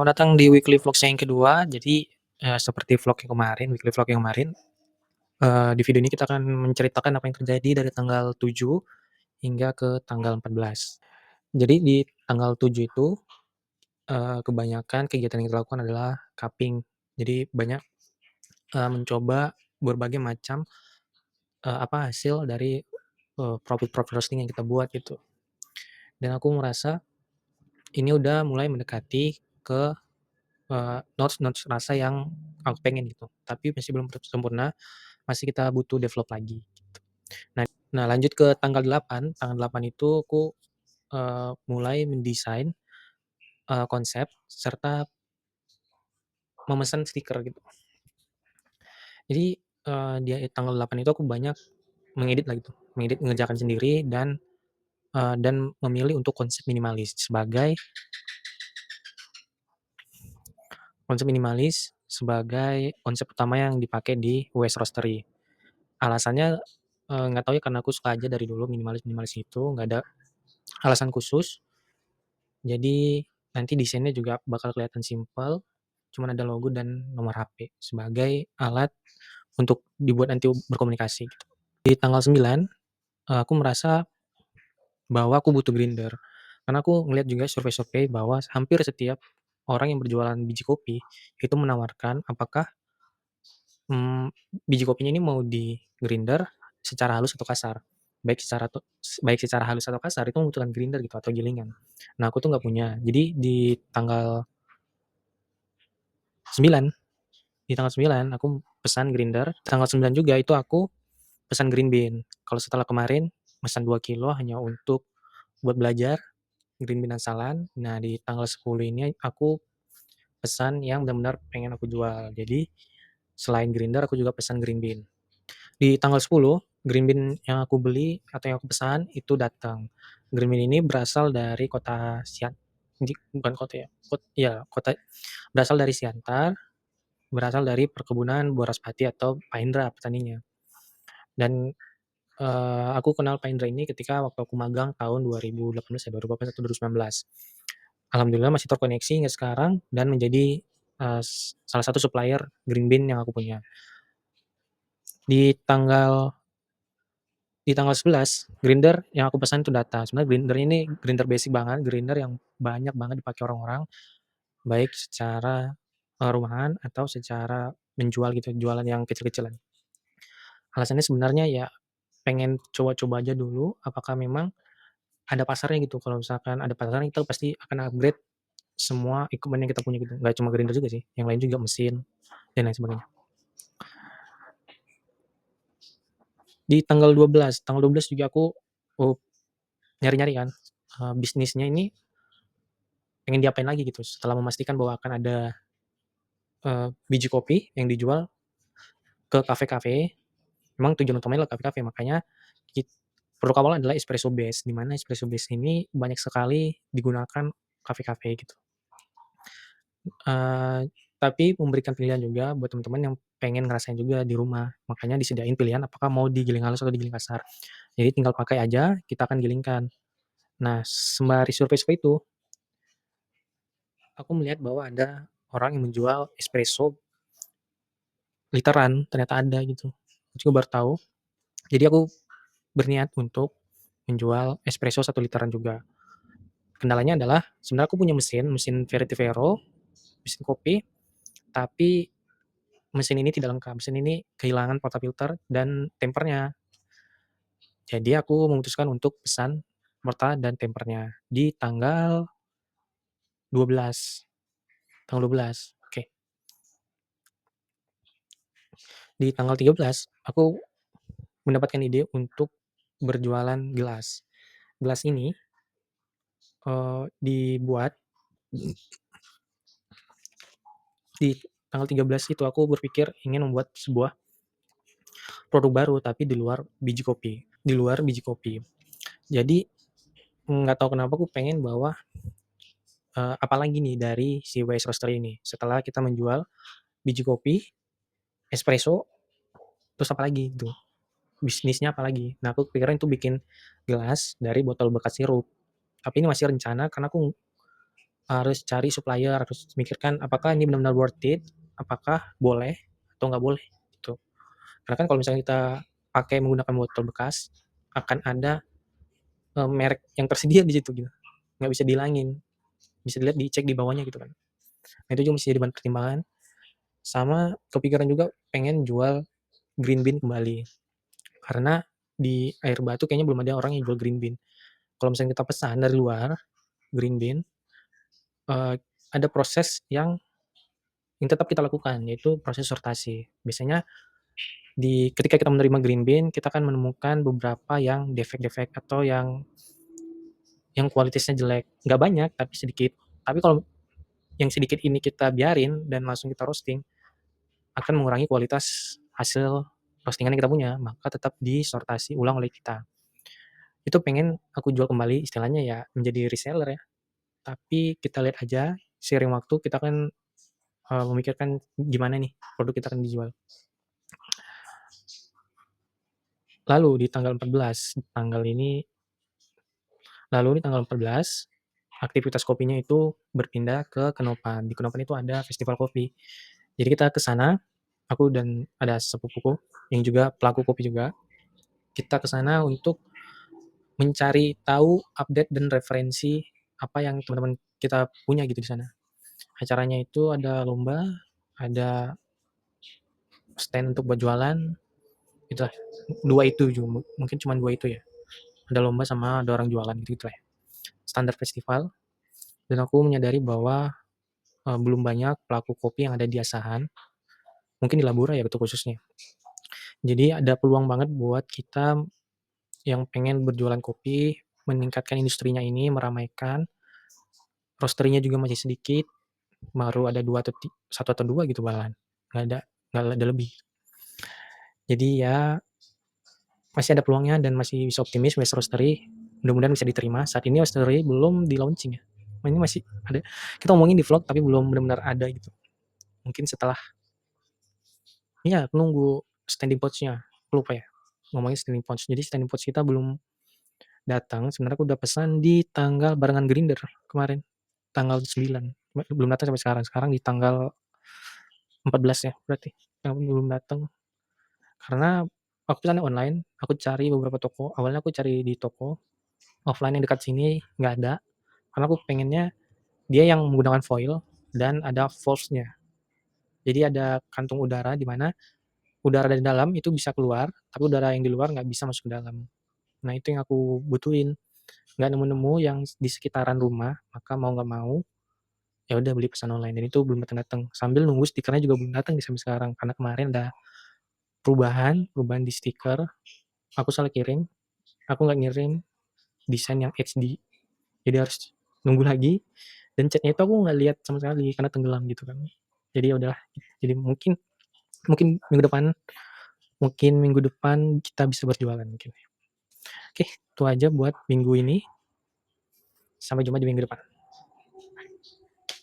Selamat datang di weekly vlog saya yang kedua. Jadi, seperti vlog yang kemarin, weekly vlog yang kemarin, di video ini kita akan menceritakan apa yang terjadi dari tanggal 7 hingga ke tanggal 14. Jadi di tanggal 7 itu, kebanyakan kegiatan yang kita lakukan adalah cupping. Jadi banyak, mencoba berbagai macam, hasil dari, profit-profit roasting yang kita buat gitu. Dan aku merasa ini udah mulai mendekati ke notes-notes rasa yang aku pengen gitu, tapi masih belum sempurna, masih kita butuh develop lagi. Nah lanjut ke tanggal 8 itu aku, mulai mendesain, konsep serta memesan stiker gitu. Jadi, di tanggal 8 itu aku banyak mengedit lah gitu, mengerjakan sendiri dan memilih untuk konsep minimalis sebagai konsep utama yang dipakai di West Roastery. Alasannya, nggak tahu ya karena aku suka aja dari dulu minimalis-minimalis itu, nggak ada alasan khusus. Jadi nanti desainnya juga bakal kelihatan simpel, cuman ada logo dan nomor HP sebagai alat untuk dibuat nanti berkomunikasi gitu. Di tanggal 9, aku merasa bahwa aku butuh grinder, karena aku ngelihat juga survei-survei bahwa hampir setiap orang yang berjualan biji kopi itu menawarkan apakah Mmm, biji kopinya ini mau di-grinder secara halus atau kasar. Baik secara halus atau kasar itu membutuhkan grinder gitu atau gilingan. Nah aku tuh nggak punya. Jadi tanggal 9 di tanggal 9 aku pesan grinder, tanggal 9 juga itu aku pesan green bean. Kalau setelah kemarin pesan 2 kilo hanya untuk buat belajar, green bean asalan. Nah di tanggal 10 ini aku pesan yang benar-benar pengen aku jual. Jadi selain grinder aku juga pesan green bean. Di tanggal 10, green bean yang aku beli atau yang aku pesan itu datang. Green bean ini berasal dari kota bukan kota ya, kota berasal dari Siantar, berasal dari perkebunan Boraspati atau Pak Indra petaninya. Dan, aku kenal Pak Indra ini ketika waktu aku magang tahun 2018 ya, 2018 atau 2019. Alhamdulillah masih terkoneksi hingga sekarang dan menjadi, salah satu supplier green bean yang aku punya. Di tanggal Di tanggal 11, grinder yang aku pesan itu datang. Sebenarnya grinder ini grinder basic banget, grinder yang banyak banget dipakai orang-orang, baik secara, rumahan atau secara menjual gitu, jualan yang kecil-kecilan. Alasannya sebenarnya ya pengen coba-coba aja dulu apakah memang ada pasarnya gitu, kalau misalkan ada pasarnya kita pasti akan upgrade semua equipment yang kita punya gitu, nggak cuma grinder juga sih, yang lain juga mesin dan lain sebagainya. Di tanggal 12 juga aku, oh, nyari-nyari kan, bisnisnya ini pengen diapain lagi gitu, setelah memastikan bahwa akan ada, biji kopi yang dijual ke kafe-kafe, memang tujuan utamanya adalah kafe-kafe, makanya kit produk awal adalah espresso base, di mana espresso base ini banyak sekali digunakan kafe-kafe gitu. Eee, tapi memberikan pilihan juga buat teman-teman yang pengen ngerasain juga di rumah, makanya disediain pilihan apakah mau digiling halus atau digiling kasar. Jadi tinggal pakai aja, kita akan gilingkan. Nah, sembari survei-survei itu, aku melihat bahwa ada orang yang menjual espresso literan, ternyata ada gitu. Aku juga baru tahu, jadi aku berniat untuk menjual espresso 1 literan juga. Kendalanya adalah sebenarnya aku punya mesin Verity Vero, mesin kopi, tapi mesin ini tidak lengkap. Mesin ini kehilangan portafilter dan tempernya. Jadi aku memutuskan untuk pesan porta dan tempernya di tanggal 12. Oke. Di tanggal 13 aku mendapatkan ide untuk berjualan gelas. Gelas ini, dibuat di tanggal 13 itu aku berpikir ingin membuat sebuah produk baru tapi di luar biji kopi. Jadi, nggak tahu kenapa aku pengen bahwa, apalagi nih dari si Wise Roastery ini, setelah kita menjual biji kopi, espresso, terus apalagi gitu, bisnisnya apalagi. Nah, aku kepikiran itu bikin gelas dari botol bekas sirup, tapi ini masih rencana karena aku, harus cari supplier, harus mikirkan apakah ini benar-benar worth it, apakah boleh atau nggak boleh, gitu. Karena kan kalau misalnya kita pakai menggunakan botol bekas, akan ada, merek yang tersedia di situ gitu, nggak bisa dihilangin, bisa dilihat dicek di bawahnya gitu kan. Nah itu juga mesti jadi bahan pertimbangan, sama kepikiran juga pengen jual green bean kembali, karena di Air Batu kayaknya belum ada orang yang jual green bean. Kalau misalnya kita pesan dari luar, green bean, eee, ada proses yang tetap kita lakukan, yaitu proses sortasi. Biasanya ketika kita menerima green bean, kita akan menemukan beberapa yang defek-defek atau yang kualitasnya jelek. Nggak banyak, tapi sedikit. Tapi kalau yang sedikit ini kita biarin dan langsung kita roasting, akan mengurangi kualitas hasil roastingan yang kita punya, maka tetap disortasi ulang oleh kita. Itu pengen aku jual kembali, istilahnya ya menjadi reseller ya. Tapi kita lihat aja, seiring waktu kita kan memikirkan gimana nih produk kita akan dijual. Lalu di tanggal 14, di tanggal 14, aktivitas kopinya itu berpindah ke Kenopan. Di Kenopan itu ada festival kopi. Jadi kita ke sana, aku dan ada sepupuku yang juga pelaku kopi juga. Kita ke sana untuk mencari tahu update dan referensi apa yang teman-teman kita punya gitu di sana. Acaranya itu ada lomba, ada stand untuk buat jualan, itulah. Dua itu juga, mungkin cuma dua itu ya. Ada lomba sama ada orang jualan gitu lah ya. Standar festival. Dan aku menyadari bahwa belum banyak pelaku kopi yang ada di Asahan, mungkin di Labura ya betul khususnya. Jadi ada peluang banget buat kita yang pengen berjualan kopi, meningkatkan industrinya ini, meramaikan, roastery-nya juga masih sedikit, baru ada 2 atau 1 atau 2 gitu malahan, nggak ada nggak ada lebih. Jadi ya masih ada peluangnya dan masih bisa optimis West Roastery, mudah-mudahan bisa diterima. Saat ini Roastery belum di-launching ya, ini masih ada, kita ngomongin di vlog tapi belum benar-benar ada gitu. Mungkin setelah iya aku nunggu standing pouch-nya, aku lupa ya, ngomongin standing pouch. Jadi standing pouch kita belum datang, sebenarnya aku udah pesan di tanggal barengan Grinder kemarin, tanggal 9, belum datang sampai sekarang. Sekarang di tanggal 14 ya berarti, yang belum datang. Karena aku pesannya online, aku cari beberapa toko, awalnya aku cari di toko offline yang dekat sini, nggak ada. Karena aku pengennya dia yang menggunakan foil dan ada valve-nya. Jadi ada kantung udara di mana udara dari dalam itu bisa keluar, tapi udara yang di luar nggak bisa masuk ke dalam. Nah itu yang aku butuhin. Nggak nemu-nemu yang di sekitaran rumah, maka mau nggak mau ya udah beli pesan online dan itu belum datang-datang. Sambil nunggu stikernya juga belum datang sampai sekarang karena kemarin ada perubahan di stiker. Aku salah kirim, aku nggak ngirim desain yang HD, jadi harus nunggu lagi. Dan chatnya itu aku nggak lihat sama sekali karena tenggelam gitu kan. Jadi ya udahlah. Jadi mungkin mungkin minggu depan minggu depan kita bisa berjualan mungkin. Oke, itu aja buat minggu ini. Sampai jumpa di minggu depan.